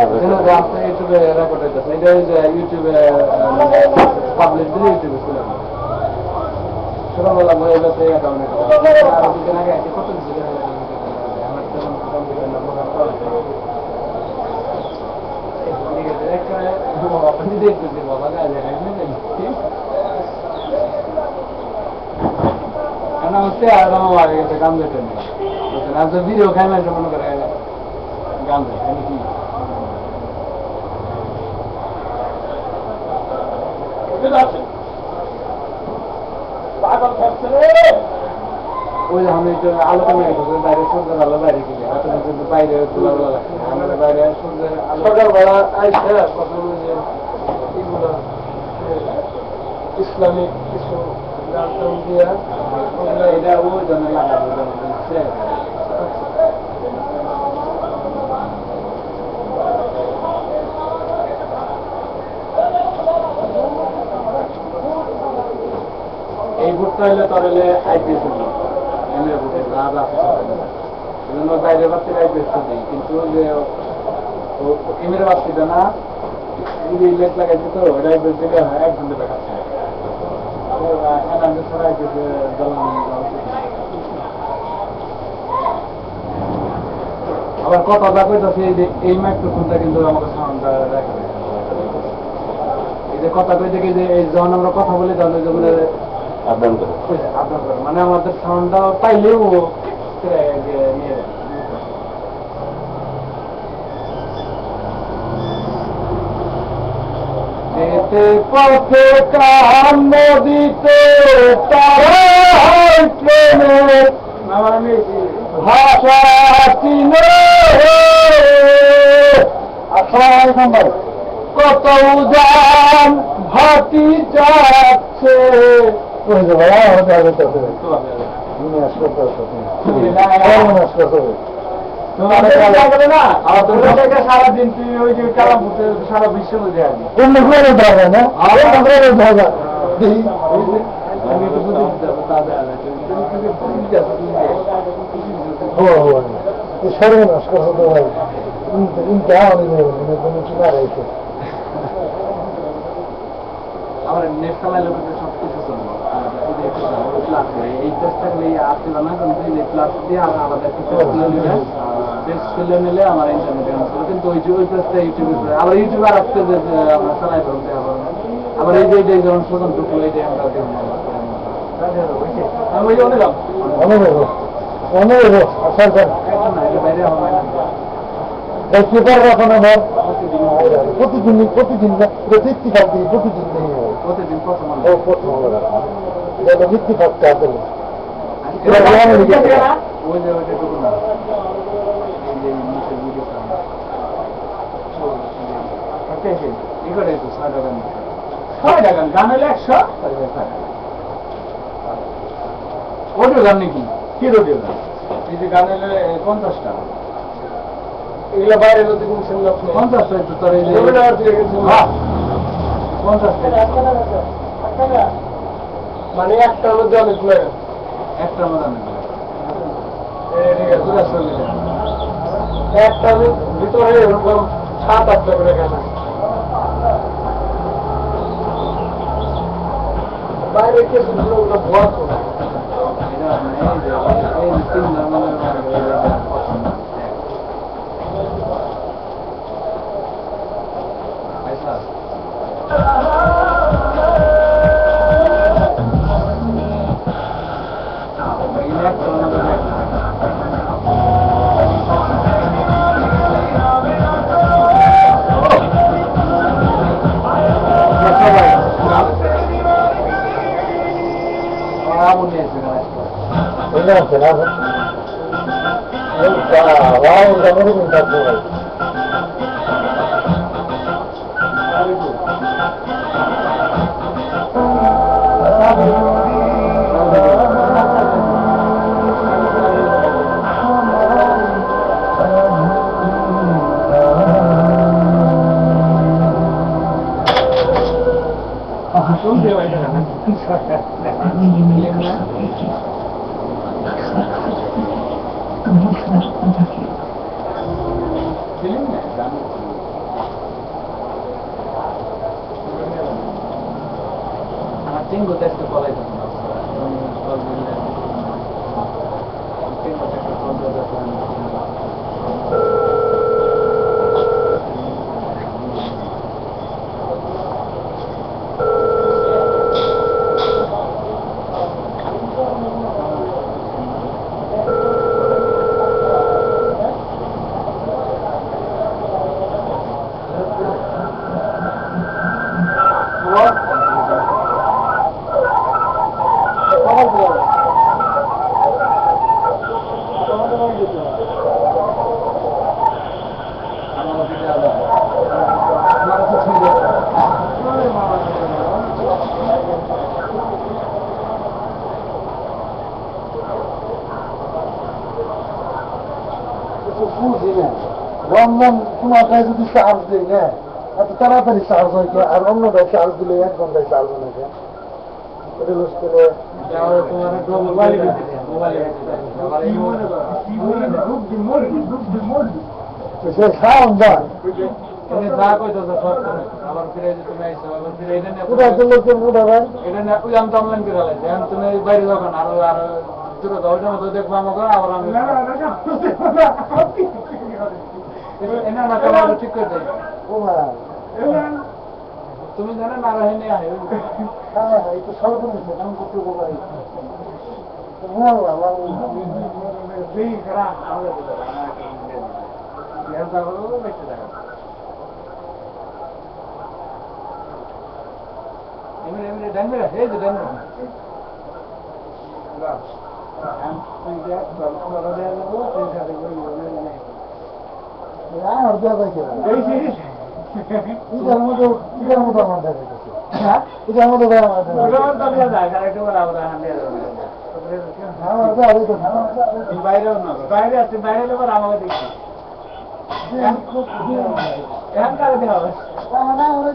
ইউটিউবে রেকর্ড হইতেছে, এটা ইউটিউবে পাবলিশ দিলে ইউটিউবে ছিল না। ছোটবেলা বই হইতেছে অ্যাকাউন্টে আর দুদিন আগে কত কিছু আমার তেমন কম্পিউটার নম্বর দেখতেছি বাবা কেন হচ্ছে আর আমার গেছে গান দেখতে নেই আর তো ভিডিও খাই না মনে করে গান দেখে কি ওই আমি আলোচনা বাইরে সূর্যের আলো বাইরে গেলে কিন্তু বাইরে খোলাগুলো লাগছে আমাদের বাইরে সূর্যের সকালবেলা আইসা প্রথম যে এগুলো ইসলামিক কিছু গান দিয়া এটা ওই জন্য লাগাবো এই ভোটটা হলে তোর হলে আইপিএস এমএ ভোটে লাভ আছে এই জন্য বাইরের বাচ্চারা আইপিএস দিই কিন্তু যে এমএর বাচ্চাটা না ইলেক্ট লাগাইছে তো ওটা আইপিএস দিলে হয় 1 ঘন্টা দেখাচ্ছে ছাড়া আইপিএস আবার কথাটা কইতাছে এই মাইক্রোফোনটা কিন্তু আমাকে সাউন্ডটা দেখা যায় এই যে কথা কইতে কি যে এই যখন আমরা কথা বলি তাহলে যখন আপনার মানে আমাদের সাউন্ডটা পাইলেও নিয়ে যেতে পথে কাম নদীতে ভাষা চিনে কত উজান ভাটি যাচ্ছে সারাদিন তুই ওই যে কালাম সারা বিশ্ব বুঝে আসবি সর্বনাশ কথা তো ভাই রয়েছে আমার নেট চালাইলে সব কিছু চলবো এই চেষ্টা আসছিল না কিন্তু এই ক্লাস দিয়ে আলাদা টেস্ট নিলে আমার ইন্টারনেটে আসলো কিন্তু ওই চেষ্টা ইউটিউবে আবার ইউটিউবে আর আসতে আমরা চালাই ধরতে আবার এই যে যেমন প্রথম টুকু এই যে আমরা আমি ওই যে প্রতিদিন প্রতিদিন ভিত্তি থাকতে আসলে গান হলে 100 অডিও গান নাকি কি অডিও গান এই যে গান হলে 50টা এগুলো বাইরে যদি 50টা একটু তোর এই যে 50টা মানে একটার মধ্যে অনেকগুলো একটার মধ্যে একটার ভিতরে এরকম 7-8টা করে গান বাইরে কে ওগুলো ভয় করে চিঙ্গু টেস্টে পলাইতেছে না চিঙ্গু টেস্টে পলাইতেছে বুঝি না রমজান সময়টায় যদি চার্জ দিই না এত তাড়াতাড়ি চার্জ হয় কি আর অন্যটায় চার্জ দিলে 1 ঘন্টায় চার্জ হয় না এটা লুজ করে সে খাওয়ান যা কোথায় তো লোকের মোটা ভাই তুমি বাইরে যখন আরো আরো ওইটার মতো দেখবো আমাকে আবার আমি ঠিক করে দেয় ও ভাই তুমি জানো নারায়ণে আহে হ্যাঁ এই তো সর্ব নিচ্ছে নাম করতে পারি এটার মতো আমার দেখা গেছে এটার মতো বাইরেও না বাইরে আছে বাইরে লোক আমাকে দেখছি এখন কারে দেওয়া হবে